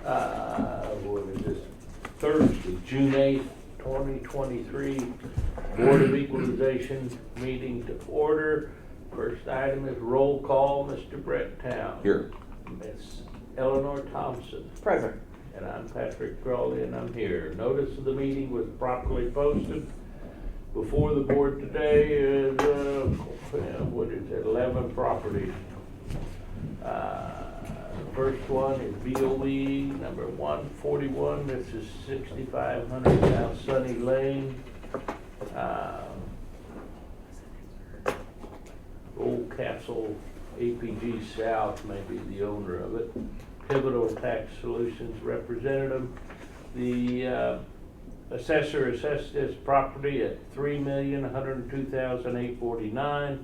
What is this, Thursday, June 8th, 2023, Board of Equalization meeting to order. First item is roll call, Mr. Brett Town. Here. Miss Eleanor Thompson. Present. And I'm Patrick Crawley, and I'm here. Notice of the meeting was properly posted. Before the board today is, what is it, 11 properties. First one is BOE number 141. This is 6500 South Sunny Lane. Old Castle APG South may be the owner of it. Pivotal Tax Solutions representative. The assessor assessed this property at $3,102,849,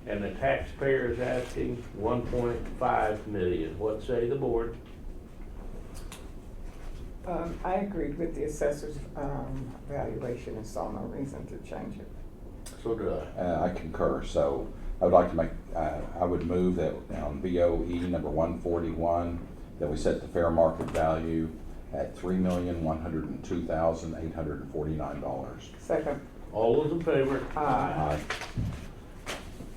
and the taxpayer is asking $1.5 million. What say the board? I agreed with the assessor's valuation and saw no reason to change it. So do I. I concur. So I would like to make, I would move that on BOE number 141, that we set the fair market value at $3,102,849. Second. All those in favor? Aye.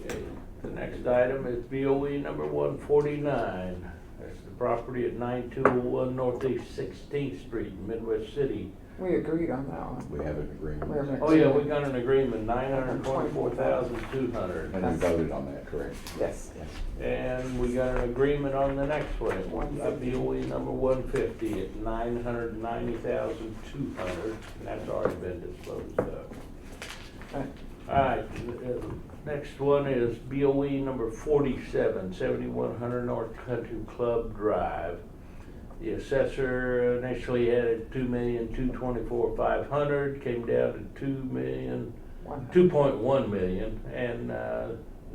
Okay, the next item is BOE number 149. That's the property at 9201 Northeast 16th Street in Midwest City. We agreed on that one. We have an agreement. Oh yeah, we got an agreement, $924,200. And we voted on that, correct? Yes. And we got an agreement on the next one, BOE number 150 at $990,200, and that's already been disposed of. Right. Alright, next one is BOE number 47, 7100 North Country Club Drive. The assessor initially had it $2,224,500, came down to $2.1 million, and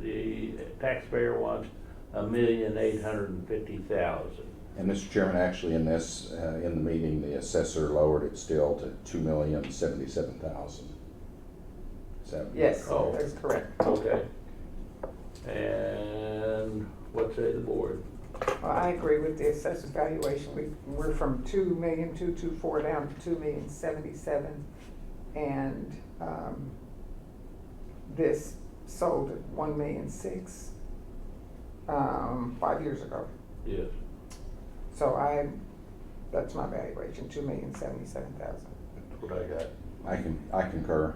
the taxpayer wants $1,850,000. And Mr. Chairman, actually in this, in the meeting, the assessor lowered it still to $2,077,000. Yes, Oh. that's correct. Okay. And what say the board? Well, I agree with the assessor's valuation. We're from $2,224,000 down to $2,077,000, and this sold at $1,600,000 5 years ago. Yes. So that's my valuation, $2,077,000. That's what I got. I concur.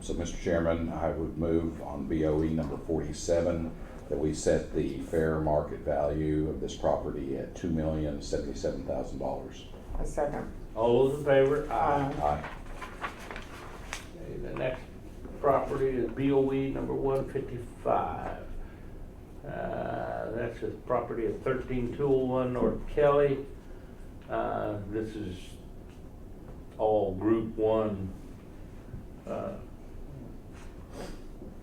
So Mr. Chairman, I would move on BOE number 47 that we set the fair market value of this property at $2,077,000. A second. All those in favor? Aye. Aye. Okay, the next property is BOE number 155. That's a property at 13201 North Kelly. This is all Group 1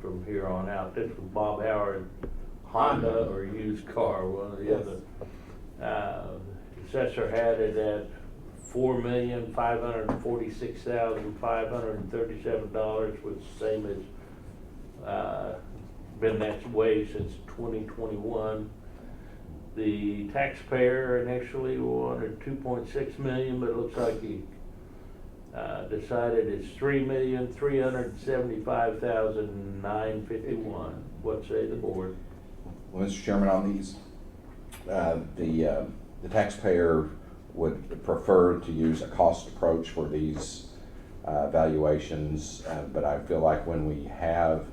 from here on out. This was Bob Howard Honda or used car, one or the Yes. other. Assessor had it at $4,546,537, which is the same as been that way since 2021. The taxpayer initially wanted $2.6 million, but it looks like he decided it's $3,375,951. What say the board? Well, Mr. Chairman, on these, the taxpayer would prefer to use a cost approach for these valuations, but I feel like when we have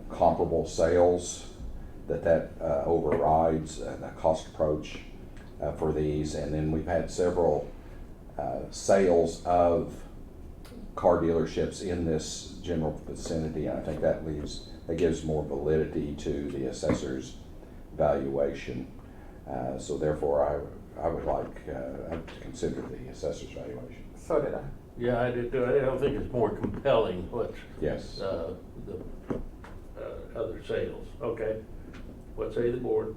comparable sales, that overrides the cost approach for these. And then we've had several sales of car dealerships in this general vicinity, and I think that gives more validity to the assessor's valuation. So therefore, I would like to consider the assessor's valuation. So did I. Yeah, I did too. I don't think it's more compelling what's Yes. the other sales. Okay. What say the board?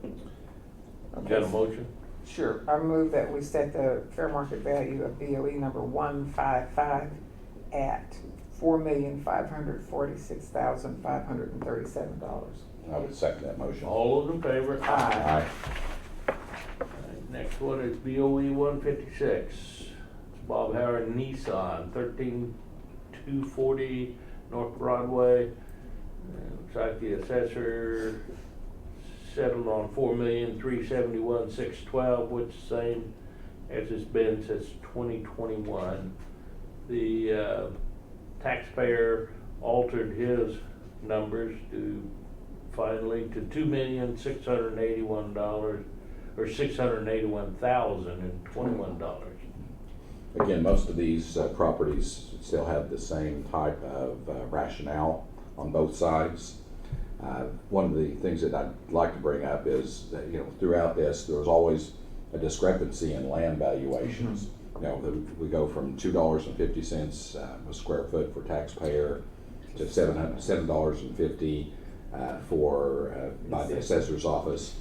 Got a motion? Sure. I move that we set the fair market value of BOE number 155 at $4,546,537. I would second that motion. All those in favor? Aye. Next one is BOE 156. It's Bob Howard Nissan, 13240 North Broadway. Looks like the assessor settled on $4,371,612, which is the same as it's been since 2021. The taxpayer altered his numbers to finally to $2,681,000 or $681,021. Again, most of these properties still have the same type of rationale on both sides. One of the things that I'd like to bring up is that, throughout this, there was always a discrepancy in land valuations. We go from $2.50 a square foot for taxpayer to $7.50 by the assessor's office,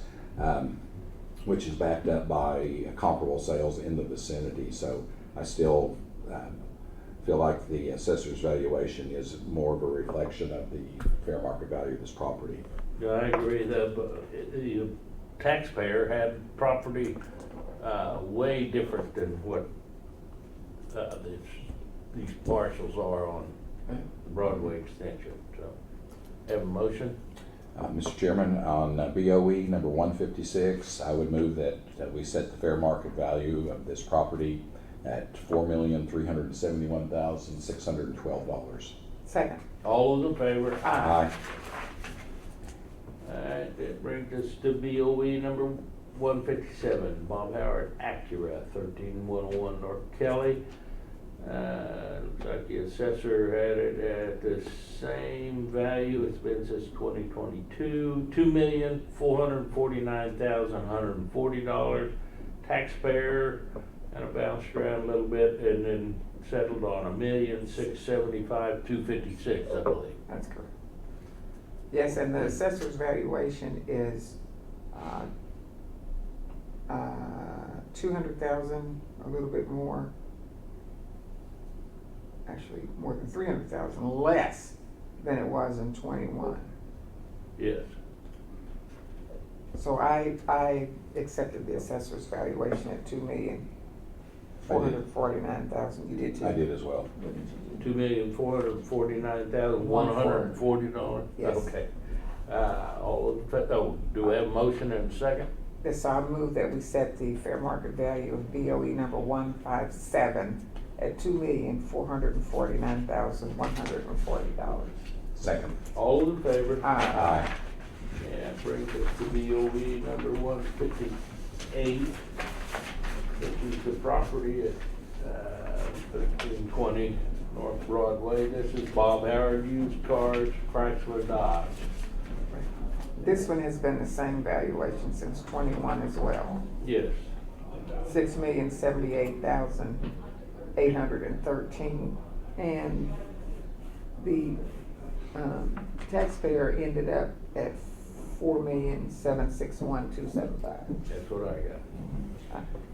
which is backed up by comparable sales in the vicinity. So I still feel like the assessor's valuation is more of a reflection of the fair market value of this property. Yeah, I agree. The taxpayer had property way different than what these parcels are on Broadway extension. So, have a motion? Mr. Chairman, on BOE number 156, I would move that we set the fair market value of this property at $4,371,612. Second. All those in favor? Aye. Alright, that brings us to BOE number 157, Bob Howard Acura, 13101 North Kelly. Looks like the assessor had it at the same value it's been since 2022, $2,449,140. Taxpayer kind of bounced around a little bit and then settled on $1,675,256, I believe. That's correct. Yes, and the assessor's valuation is $200,000, a little bit more. Actually, more than $300,000 less than it was in 21. Yes. So I accepted the assessor's valuation at $2,449,000. You did too? I did as well. $2,449,140. Yes. Okay. Do we have a motion and a second? Yes, so I move that we set the fair market value of BOE number 157 at $2,449,140. Second. All in favor? Aye. Yeah, brings us to BOE number 158. This is the property at 1320 North Broadway. This is Bob Howard Used Cars, Chrysler Dodge. This one has been the same valuation since 21 as well. Yes. $6,078,813, and the taxpayer ended up at $4,761,275. That's what I got.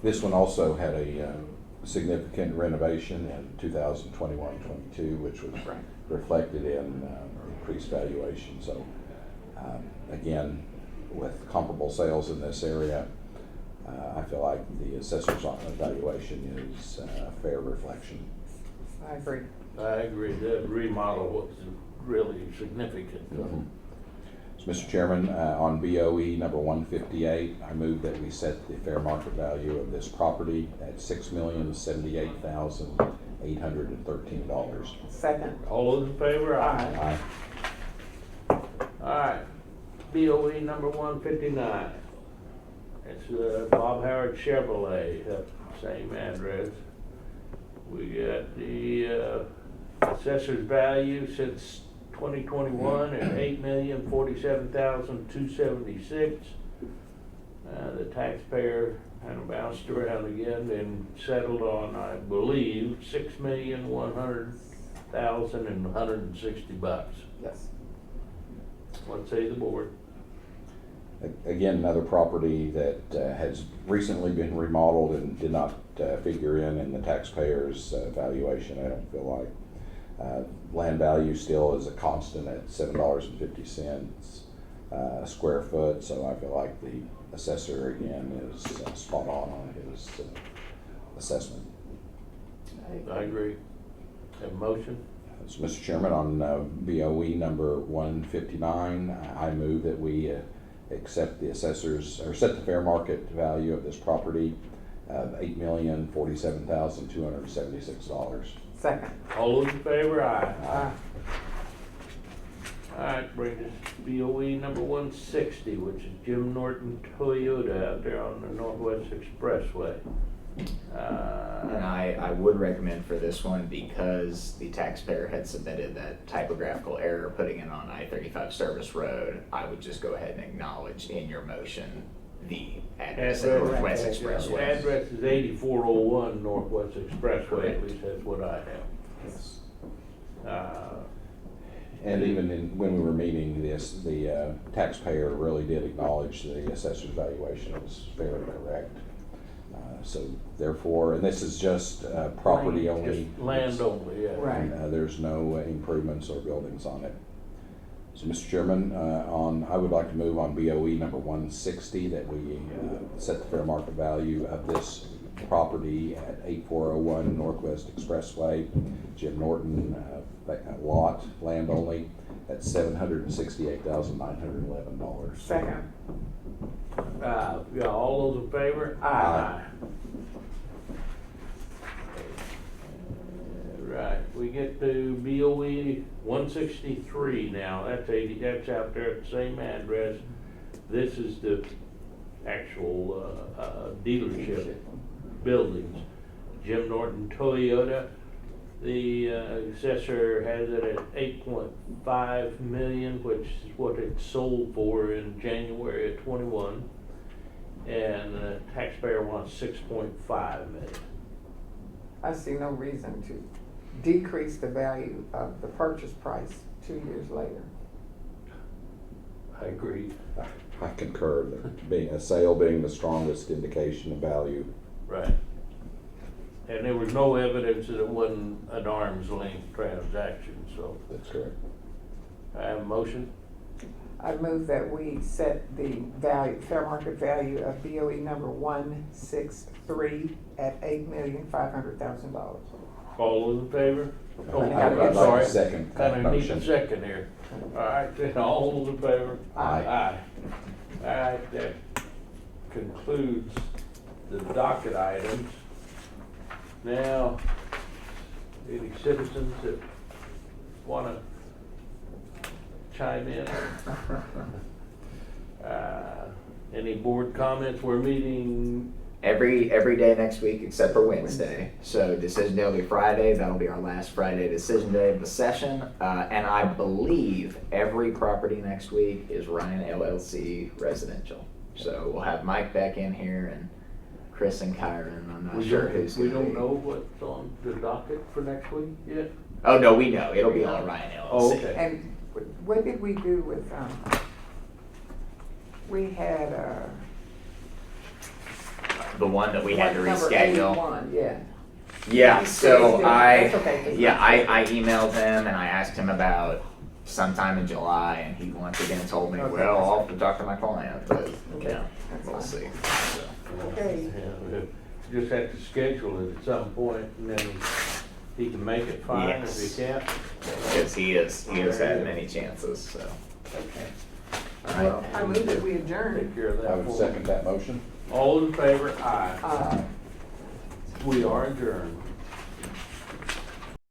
This one also had a significant renovation in 2021-22, which was reflected in increased valuation. So again, with comparable sales in this area, I feel like the assessor's valuation is a fair reflection. I agree. I agree. The remodel was really significant. Mm-hmm. So, Mr. Chairman, on BOE number 158, I move that we set the fair market value of this property at $6,078,813. Second. All those in favor? Aye. Aye. Alright, BOE number 159. It's Bob Howard Chevrolet, same address. We got the assessor's value since 2021 at $8,047,276. The taxpayer kind of bounced around again and settled on, I believe, $6,100,160. Yes. What say the board? Again, another property that has recently been remodeled and did not figure in the taxpayer's valuation, I don't feel like. Land value still is a constant at $7.50. square foot, so I feel like the assessor again is spot on his assessment. I agree. Have a motion? So, Mr. Chairman, on BOE number 159, I move that we accept the assessor's, or set the fair market value of this property of $8,047,276. Second. All those in favor, aye. Aye. All right, brings us to BOE number 160, which is Jim Norton Toyota out there on the Northwest Expressway. And I would recommend for this one, because the taxpayer had submitted that typographical error putting it on I-35 Service Road, I would just go ahead and acknowledge in your motion the address of Northwest Expressway. Address is 8401 Northwest Expressway, Correct. at least that's what I have. Yes. And And even when we were meeting this, the taxpayer really did acknowledge the assessor's valuation was fairly correct. So therefore, and this is just property only. Just land only, yeah. Right. And, there's no improvements or buildings on it. So, Mr. Chairman, I would like to move on BOE number 160 that we set the fair market value of this property at 8401 Northwest Expressway, Jim Norton lot, land only, at $768,911. Second. Yeah, all those in favor? Aye. Right, we get to BOE 163 now, that's out there at the same address. This is the actual dealership buildings. Jim Norton Toyota, the assessor has it at 8.5 million, which is what it sold for in January of 21. And the taxpayer wants 6.5 million. I see no reason to decrease the value of the purchase price 2 years later. I agree. I concur that a sale being the strongest indication of value. Right. And there was no evidence that it wasn't an arm's length transaction, so That's correct. I have a motion. I move that we set the value, fair market value of BOE number 163 at $8,500,000. All those in favor? Oh, I I'd gotta like get- to sorry. second that Kind of need a motion. second here. All right, then, all those in favor? Aye. Aye. All right, that concludes the docket items. Now, any citizens that want to chime in? Any board comments? We're meeting, Every day next week except for Wednesday. So decision day will be Friday. That'll be our last Friday decision day of the session. And I believe every property next week is Ryan LLC residential. So we'll have Mike back in here and Chris and Kyron. I'm not sure who's we gonna don't be. know what's on the docket for next week yet? Oh no, we know. It'll be on Ryan LLC. Oh, okay. And what did we do with, we had, The one that we had to number reschedule. 81, yeah. Yeah, so That's okay, that's yeah, fine. I emailed him and I asked him about sometime in July, and he once again told me, Okay. well, I'll have to talk to my client, but, Okay, yeah, that's we'll fine. see. So, Okay, Yeah, we just have to schedule it at some point, and then he can make it fine if Yes. he can't. Because he has had many chances, so. Okay. All well, right. I move that we adjourn. Take care of that. I would for second that motion. All in favor? Aye. Uh, We are adjourned.